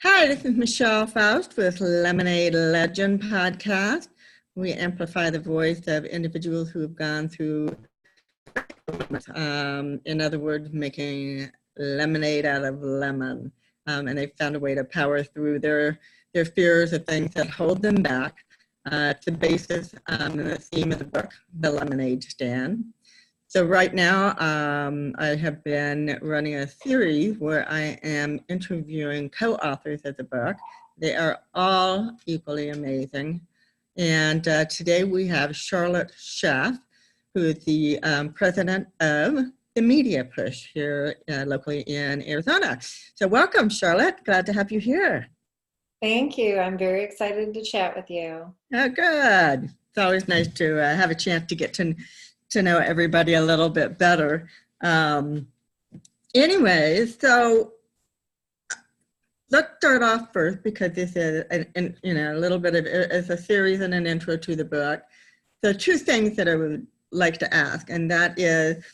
Hi, this is Michelle Faust with Lemonade Legend Podcast. We amplify the voice of individuals who have gone through, in other words, making lemonade out of lemon. And they've found a way to power through their fears of things that hold them back. It's the basis and the theme of the book, The Lemonade Stand. So right now, I have been running a series where I am interviewing co-authors of the book. They are all equally amazing. And today we have Charlotte Shaff, who is the president of the Media Push here locally in Arizona. So welcome, Charlotte. Glad to have you here. Thank you. I'm very excited to chat with you. Oh, good. It's always nice to have a chance to get to know everybody a little bit better. Anyway, so let's start off first because this is a little bit of it's a series and an intro to the book. So two things that I would like to ask, and that is,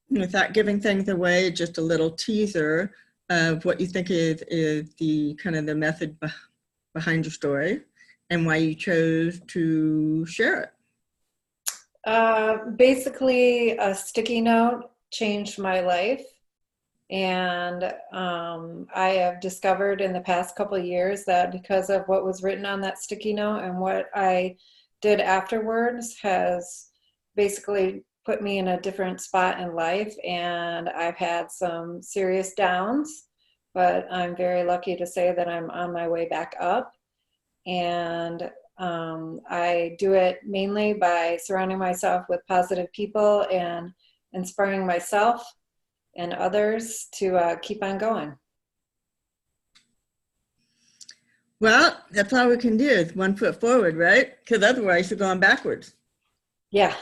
without giving things away, just a little teaser of what you think is the kind of the method behind your story and why you chose to share it. Basically, a sticky note changed my life. And I have discovered in the past couple of years that because of what was written on that sticky note and what I did afterwards has basically put me in a different spot in life. And I've had some serious downs, but I'm very lucky to say that I'm on my way back up. And I do it mainly by surrounding myself with positive people and inspiring myself and others to keep on going. Well, that's all we can do is 1 foot forward, right? Because otherwise you're going backwards. Yeah.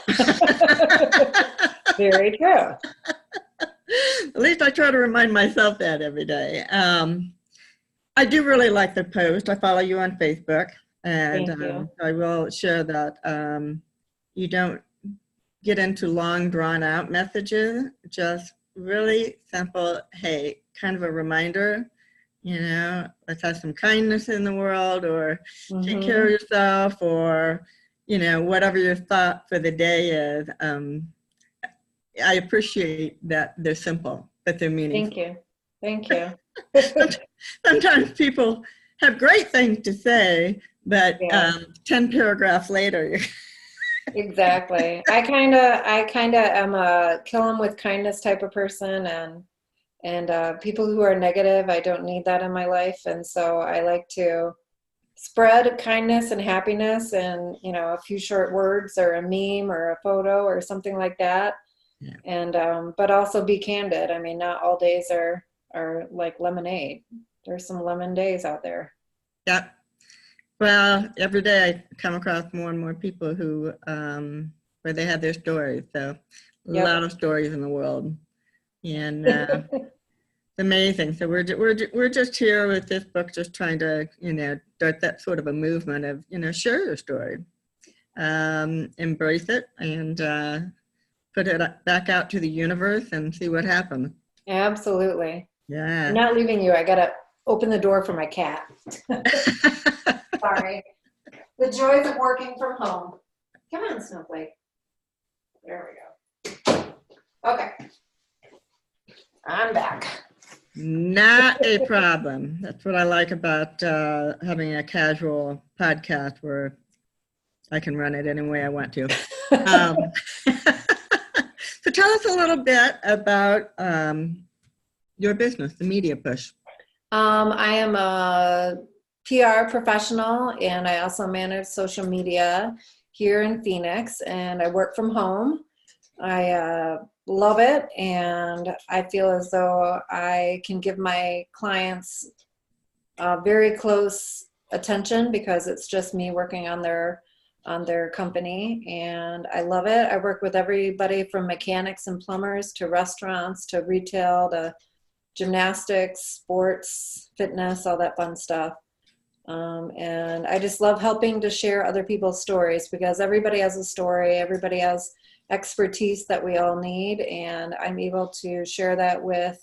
Very true. At least I try to remind myself that every day. I do really like the post. I follow you on Facebook. And I will share that you don't get into long, drawn-out messages, just really simple, hey, kind of a reminder, let's have some kindness in the world, or take care of yourself, or, whatever your thought for the day is. I appreciate that they're simple, but they're meaningful. Thank you. Sometimes people have great things to say, but 10 paragraphs later. Exactly. I kind of am a kill them with kindness type of person, and people who are negative, I don't need that in my life. And so I like to spread kindness and happiness and, a few short words or a meme or a photo or something like that. Yeah. And, but also be candid. I mean, not all days are like lemonade. There's some lemon days out there. Yep. Well, every day I come across more and more people who, where they have their stories. So a lot of stories in the world, and it's amazing. So we're just here with this book, just trying to, start that sort of a movement of, share your story, embrace it, and put it back out to the universe and see what happens. Absolutely. Yeah. I'm not leaving you. I gotta open the door for my cat. Sorry. The joys of working from home. Come on, Snowflake. There we go. Okay. I'm back. Not a problem. That's what I like about having a casual podcast where I can run it any way I want to. So tell us a little bit about your business, the Media Push. I am a PR professional, and I also manage social media here in Phoenix, and I work from home. I love it, and I feel as though I can give my clients very close attention because it's just me working on their company, and I love it. I work with everybody from mechanics and plumbers to restaurants to retail to gymnastics, sports, fitness, all that fun stuff. And I just love helping to share other people's stories because everybody has a story, everybody has expertise that we all need, and I'm able to share that with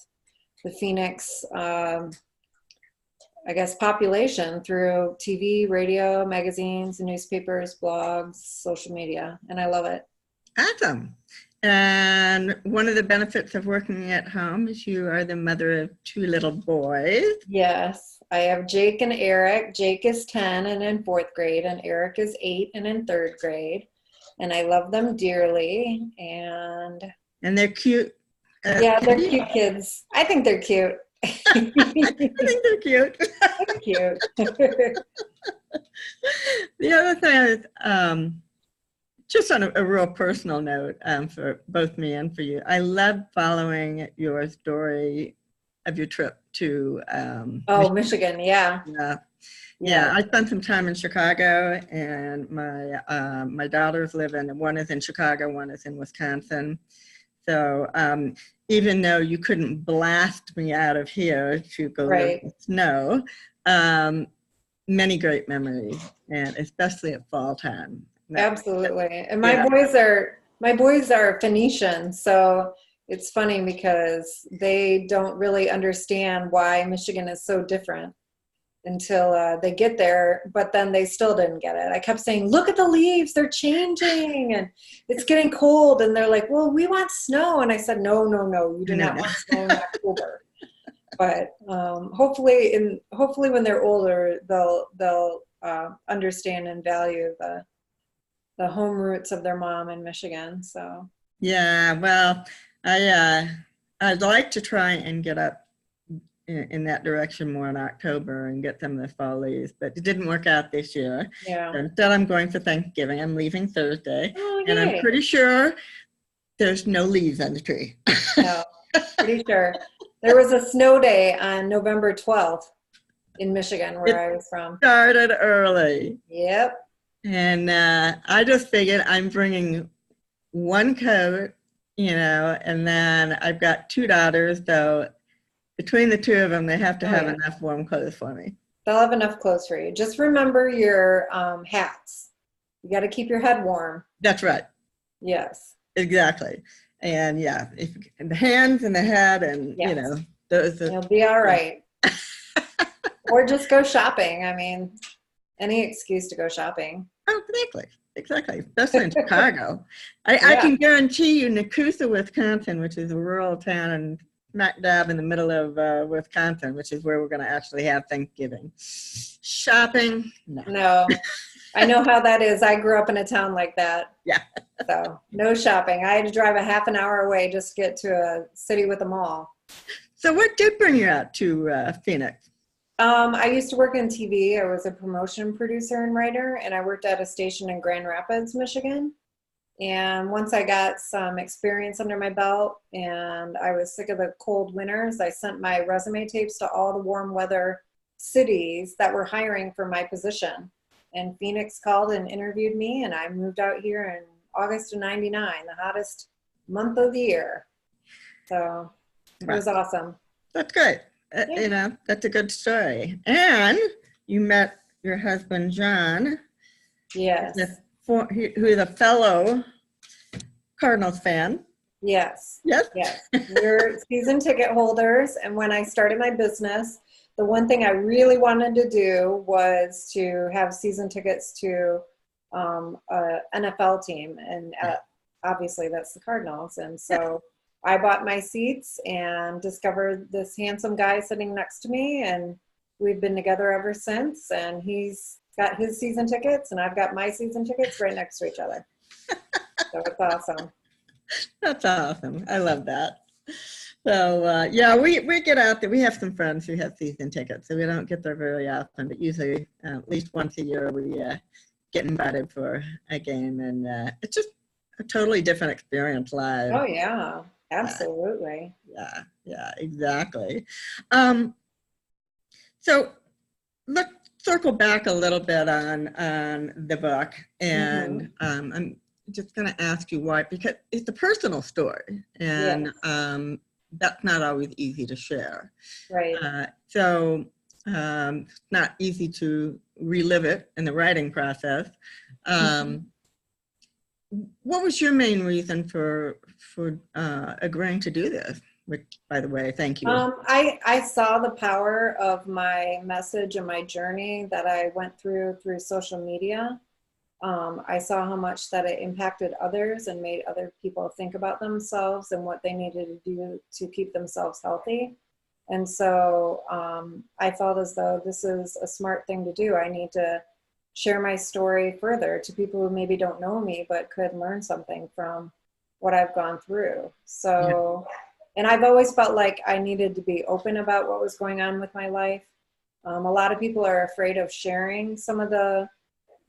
the Phoenix I guess, population through TV, radio, magazines, newspapers, blogs, social media, and I love it. Awesome. And one of the benefits of working at home is you are the mother of 2 little boys. Yes, I have Jake and Eric. Jake is 10 and in 4th grade, and Eric is 8 and in 3rd grade. And I love them dearly. And they're cute. Yeah, they're cute kids. I think they're cute. I think they're cute. They're cute. The other thing is, just on a real personal note, for both me and for you, I love following your story of your trip to Michigan. Yeah. Yeah, I spent some time in Chicago, and my daughters live one is in Chicago, one is in Wisconsin. So even though you couldn't blast me out of here to go live in the snow, many great memories, and especially at fall time. Absolutely. And my boys are Phoenician, so it's funny because they don't really understand why Michigan is so different until they get there, but then they still didn't get it. I kept saying, look at the leaves, they're changing, and it's getting cold. And they're like, well, we want snow. And I said, no, you do not want snow in October. But hopefully when they're older, they'll understand and value the home roots of their mom in Michigan. So yeah, well, I'd like to try and get up in that direction more in October and get some of the fall leaves, but it didn't work out this year. Yeah. So instead, I'm going for Thanksgiving. I'm leaving Thursday, and yay. I'm pretty sure there's no leaves on the tree. No, pretty sure. There was a snow day on November 12th in Michigan, where I was from. Started early. Yep. And I just figured I'm bringing one coat, and then I've got 2 daughters, so between the 2 of them, they have to have enough warm clothes for me. They'll have enough clothes for you. Just remember your hats. You got to keep your head warm. That's right. Yes. Exactly. And yeah, the hands and the head, and those. You'll be all right. Or just go shopping. I mean, any excuse to go shopping. Oh, exactly. Especially in Chicago. I can guarantee you, Nakusa, Wisconsin, which is a rural town and smack dab in the middle of Wisconsin, which is where we're going to actually have Thanksgiving. Shopping? No. I know how that is. I grew up in a town like that. Yeah. So no shopping. I had to drive a half an hour away just to get to a city with a mall. So what did bring you out to Phoenix? I used to work in TV. I was a promotion producer and writer, and I worked at a station in Grand Rapids, Michigan. And once I got some experience under my belt and I was sick of the cold winters, I sent my resume tapes to all the warm weather cities that were hiring for my position. And Phoenix called and interviewed me, and I moved out here in August of '99, the hottest month of the year. So it was awesome. That's great. That's a good story. And you met your husband, John. Yes. Who is a fellow Cardinals fan. Yes. Yes. We're season ticket holders. And when I started my business, the one thing I really wanted to do was to have season tickets to an NFL team. And obviously that's the Cardinals. And so I bought my seats and discovered this handsome guy sitting next to me. And we've been together ever since. And he's got his season tickets and I've got my season tickets right next to each other. So it's awesome. That's awesome. I love that. So we get out there. We have some friends who have season tickets, so we don't get there very often, but usually at least once a year we get invited for a game, and it's just a totally different experience live. Oh yeah, absolutely. Yeah, exactly. So let's circle back a little bit on the book, and I'm just going to ask you why, because it's a personal story, and that's not always easy to share. Right. So it's not easy to relive it in the writing process. What was your main reason for agreeing to do this? which, by the way, thank you. I saw the power of my message and my journey that I went through social media. I saw how much that it impacted others and made other people think about themselves and what they needed to do to keep themselves healthy. And so I felt as though this is a smart thing to do. I need to share my story further to people who maybe don't know me, but could learn something from what I've gone through. So, and I've always felt like I needed to be open about what was going on with my life. A lot of people are afraid of sharing some of the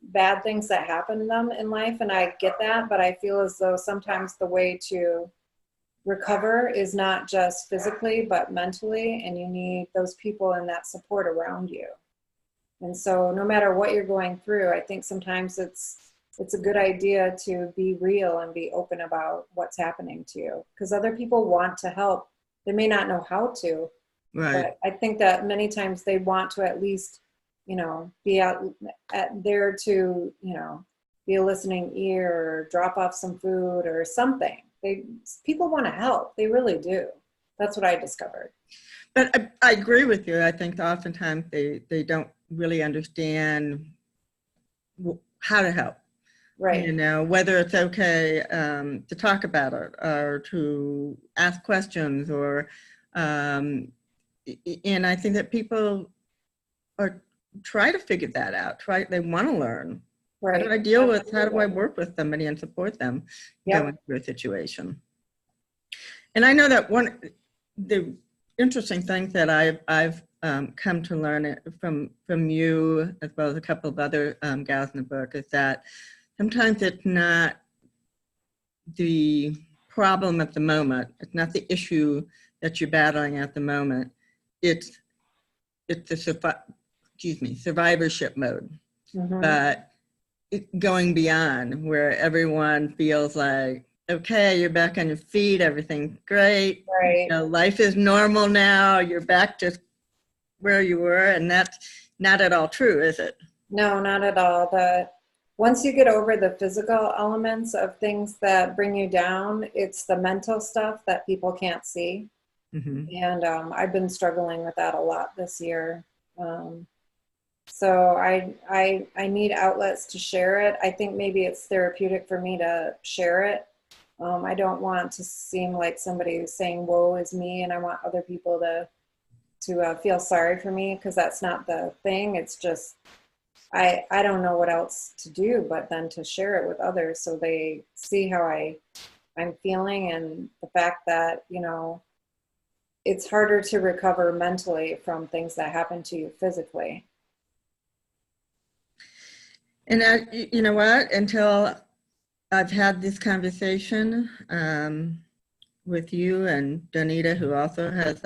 bad things that happen to them in life, and I get that, but I feel as though sometimes the way to recover is not just physically but mentally, and you need those people and that support around you. And so no matter what you're going through, I think sometimes it's a good idea to be real and be open about what's happening to you, because other people want to help. They may not know how to, Right. but I think that many times they want to at least, be out there to, be a listening ear or drop off some food or something. People want to help. They really do. That's what I discovered. But I agree with you. I think oftentimes they don't really understand how to help. Right. Whether it's okay to talk about it or to ask questions or, and I think that people try to figure that out. They want to learn. Right. How do I deal with, how do I work with somebody and support them going through a situation? And I know that the interesting thing that I've come to learn from you, as well as a couple of other gals in the book, is that sometimes it's not the problem at the moment. It's not the issue that you're battling at the moment. It's the survivorship mode. Mm-hmm. But going beyond, where everyone feels like, okay, you're back on your feet, everything's great. Right. Life is normal now. You're back to where you were, and that's not at all true, is it? No, not at all. Once you get over the physical elements of things that bring you down, it's the mental stuff that people can't see. Mm-hmm. And I've been struggling with that a lot this year. So I need outlets to share it. I think maybe it's therapeutic for me to share it. I don't want to seem like somebody who's saying, woe is me, and I want other people to feel sorry for me, because that's not the thing. It's just, I don't know what else to do but then to share it with others so they see how I'm feeling, and the fact that, it's harder to recover mentally from things that happen to you physically. And you know what? Until I've had this conversation with you and Donita, who also has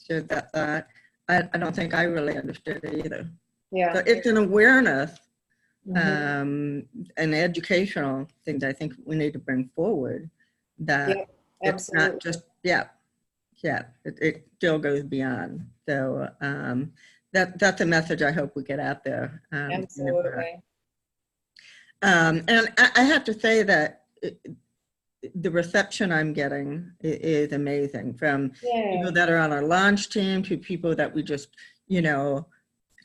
shared that thought, I don't think I really understood it either. Yeah. So it's an awareness and educational thing that I think we need to bring forward. That it's not just it still goes beyond. So that's a message I hope we get out there. Absolutely. And I have to say that the reception I'm getting is amazing, from people that are on our launch team to people that we just,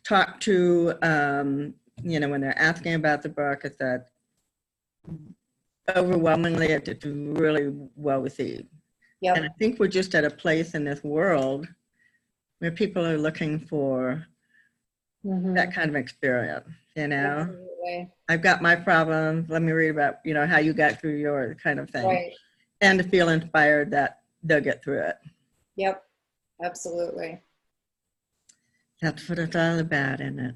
talk to, when they're asking about the book. Is that overwhelmingly it's really well received. Yep. And I think we're just at a place in this world where people are looking for that kind of experience, Absolutely. I've got my problems, let me read about, how you got through yours, kind of thing. Right. And to feel inspired that they'll get through it. Yep, absolutely. That's what it's all about, isn't it?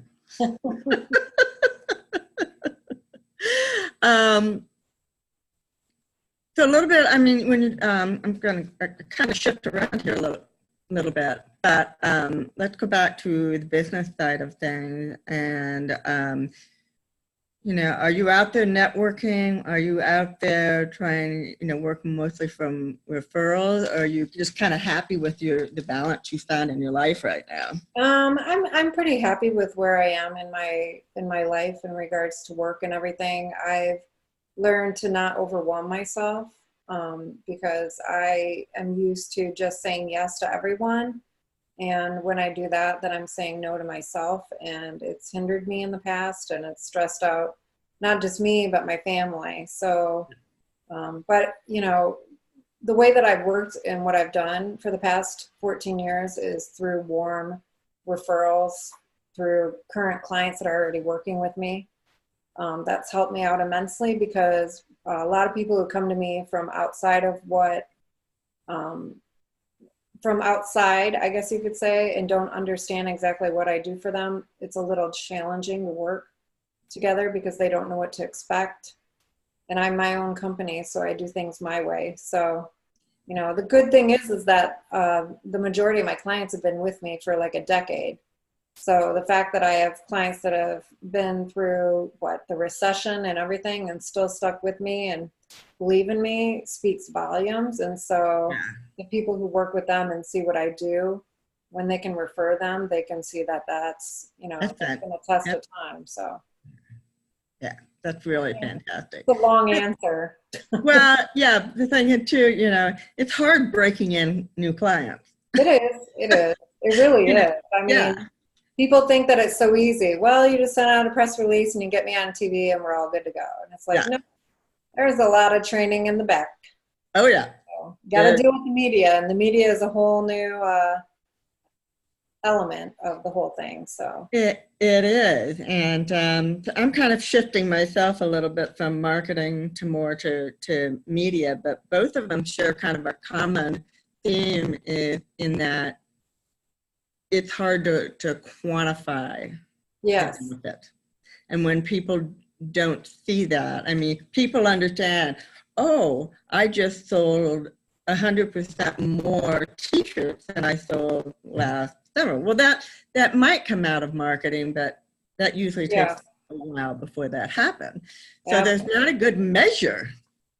So a little bit, when I'm going to kind of shift around here a little bit, but let's go back to the business side of things. And, are you out there networking? Are you out there trying, working mostly from referrals? Or are you just kind of happy with the balance you found in your life right now? I'm pretty happy with where I am in my life in regards to work and everything. I've learned to not overwhelm myself. because I am used to just saying yes to everyone. And when I do that, then I'm saying no to myself, and it's hindered me in the past, and it's stressed out not just me, but my family. So, but you know, the way that I've worked and what I've done for the past 14 years is through warm referrals, through current clients that are already working with me. That's helped me out immensely, because a lot of people who come to me from outside of what, from outside, I guess you could say, and don't understand exactly what I do for them, it's a little challenging to work together because they don't know what to expect. And I'm my own company, so I do things my way. So, you know, the good thing is that the majority of my clients have been with me for like a decade. So the fact that I have clients that have been through the recession and everything and still stuck with me and believe in me speaks volumes. And so the people who work with them and see what I do, when they can refer them, they can see that that's, you know, that's been a test of time. So yeah, that's really fantastic. It's a long answer. Well, yeah, the thing is too, you know, it's hard breaking in new clients. It is. It is. It really is. I mean, people think that it's so easy. Well, you just send out a press release and you get me on TV and we're all good to go. And it's like, no, there's a lot of training in the back. Oh, yeah. So, got to deal with the media, and the media is a whole new element of the whole thing. So it is. And I'm kind of shifting myself a little bit from marketing to more to media, but both of them share kind of a common theme in that it's hard to quantify the benefit. And when people don't see that, I mean, people understand, oh, I just sold 100% more t-shirts than I sold last summer. Well, that might come out of marketing, but that usually takes a while before that happens. So there's not a good measure.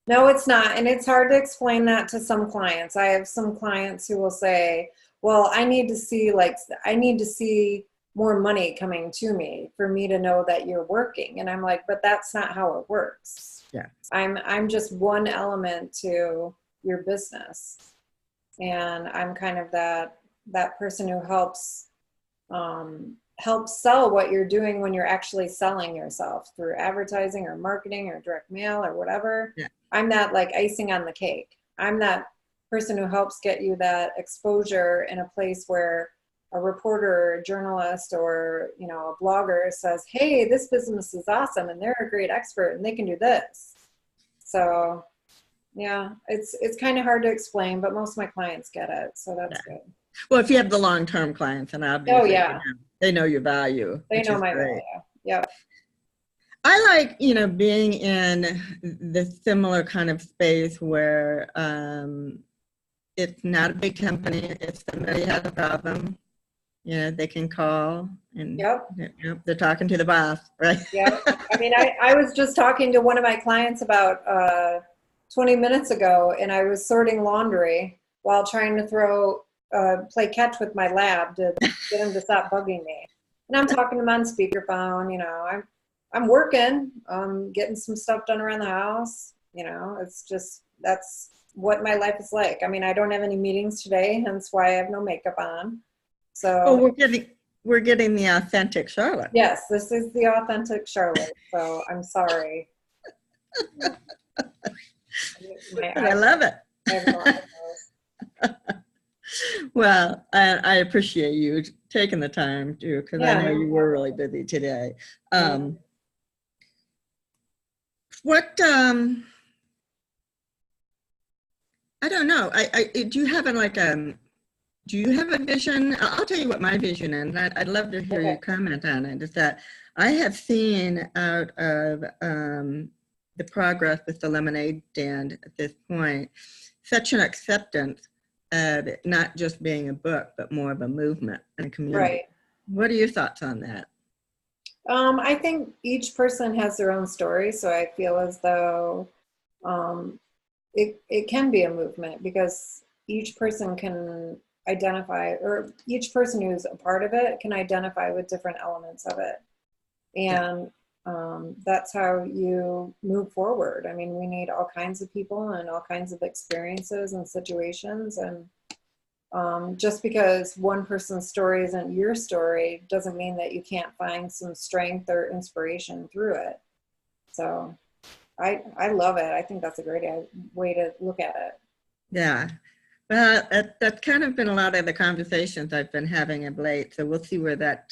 No, it's not. And it's hard to explain that to some clients. I have some clients who will say, well, I need to see more money coming to me for me to know that you're working. And I'm like, but that's not how it works. Yeah. I'm just one element to your business. And I'm kind of that person who helps sell what you're doing when you're actually selling yourself through advertising or marketing or direct mail or whatever. Yeah. I'm that like icing on the cake. I'm that person who helps get you that exposure in a place where a reporter or a journalist or, you know, a blogger says, hey, this business is awesome and they're a great expert and they can do this. So yeah, it's kind of hard to explain, but most of my clients get it. So that's good. Well, if you have the long-term clients, and obviously they know your value. They know my value. Yep. I like, you know, being in the similar kind of space where it's not a big company. If somebody has a problem, you know, they can call and they're talking to the boss, right? Yeah. I mean, I was just talking to one of my clients about 20 minutes ago, and I was sorting laundry while trying to play catch with my lab to get him to stop bugging me. And I'm talking to him on speakerphone, you know, I'm working, getting some stuff done around the house. You know, it's just, that's what my life is like. I mean, I don't have any meetings today, hence why I have no makeup on. So we're getting the authentic Charlotte. Yes, this is the authentic Charlotte. So I'm sorry. I love it. Well, I appreciate you taking the time to, because I know you were really busy today. I don't know. Do you have do you have a vision? I'll tell you what my vision is. I'd love to hear you comment on it. Is that I have seen out of the progress with the lemonade stand at this point, such an acceptance of it not just being a book, but more of a movement and a community. Right. What are your thoughts on that? I think each person has their own story, so I feel as though it can be a movement, because each person can identify, or each person who's a part of it can identify with different elements of it. And that's how you move forward. I mean, we need all kinds of people and all kinds of experiences and situations. And just because one person's story isn't your story doesn't mean that you can't find some strength or inspiration through it. So I love it. I think that's a great way to look at it. Yeah. Well, that's kind of been a lot of the conversations I've been having of late. So we'll see where that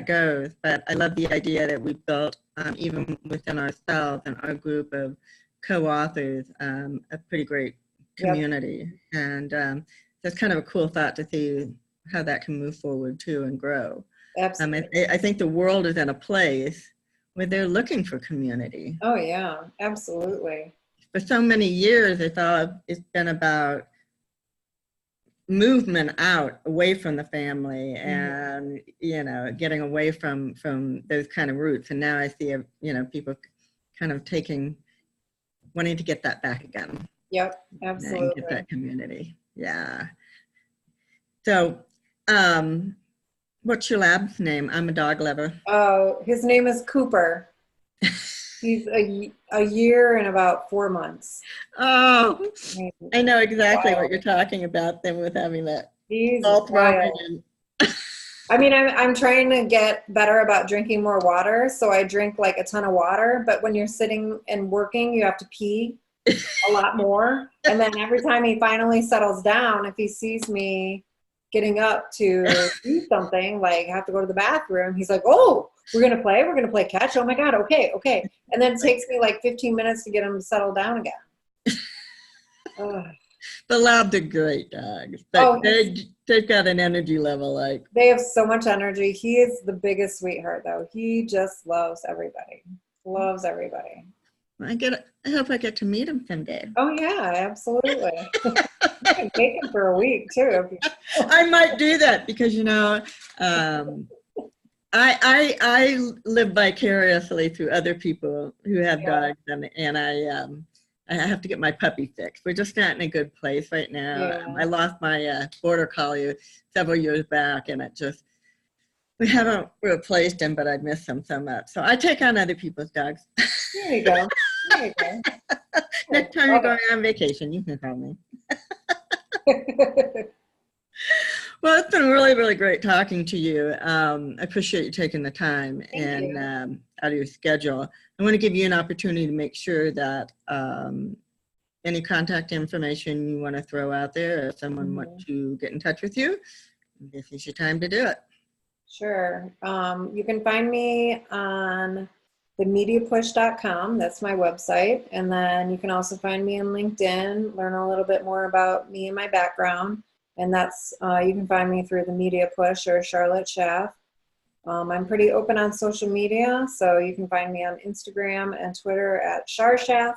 goes. But I love the idea that we built, even within ourselves and our group of co-authors, a pretty great community. Yep. And that's kind of a cool thought to see how that can move forward too and grow. Absolutely. I think the world is in a place where they're looking for community. Oh yeah, absolutely. For so many years, it's been about movement out away from the family and, you know, getting away from those kind of roots. And now I see, you know, people kind of wanting to get that back again. Yep, absolutely. And get that community. Yeah. So, what's your lab's name? I'm a dog lover. Oh, his name is Cooper. He's a year and about 4 months. Oh, I know exactly what you're talking about then with having that. He's wild. I mean, I'm trying to get better about drinking more water. So I drink like a ton of water, but when you're sitting and working, you have to pee a lot more. And then every time he finally settles down, if he sees me getting up to do something, like I have to go to the bathroom, he's like, oh, we're going to play catch. Oh my God. Okay. And then it takes me like 15 minutes to get him to settle down again. The labs are great dogs. They've got an energy level. Like they have so much energy. He is the biggest sweetheart though. He just loves everybody. I hope I get to meet him someday. Oh yeah, absolutely. You can take him for a week too. I might do that because, you know, I live vicariously through other people who have dogs, and I have to get my puppy fixed. We're just not in a good place right now. Yeah. I lost my border collie several years back, and we haven't replaced him, but I miss him so much. So I take on other people's dogs. There you go. Next time you're going on vacation, you can call me. Well, it's been really, really great talking to you. I appreciate you taking the time out of your schedule. I want to give you an opportunity to make sure that any contact information you want to throw out there, if someone wants to get in touch with you, this is your time to do it. Sure. You can find me on themediapush.com. That's my website. And then you can also find me on LinkedIn, learn a little bit more about me and my background. And that's, you can find me through the Media Push or Charlotte Shaff. I'm pretty open on social media, so you can find me on Instagram and Twitter at Shaff.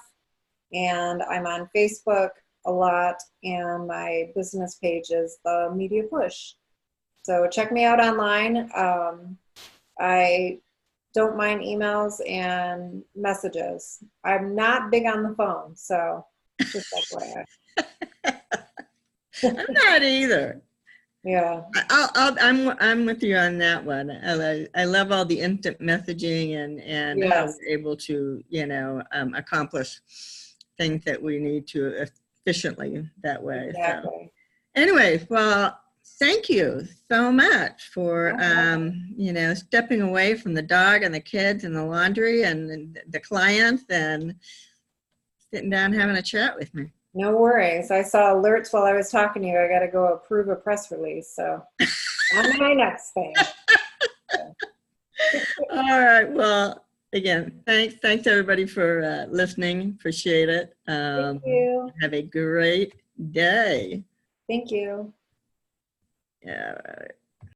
And I'm on Facebook a lot, and my business page is the Media Push. So check me out online. I don't mind emails and messages. I'm not big on the phone, so just FYI. I'm not either. Yeah, I'm with you on that one. I love all the instant messaging and how we're able to, you know, accomplish things that we need to efficiently that way. Exactly. So, anyways, well, thank you so much for you know, stepping away from the dog and the kids and the laundry and the clients and sitting down and having a chat with me. No worries. I saw alerts while I was talking to you. I got to go approve a press release. So on to my next thing. All right. Well, again, thanks everybody for listening. Appreciate it. Thank you. Have a great day. Thank you. Yeah.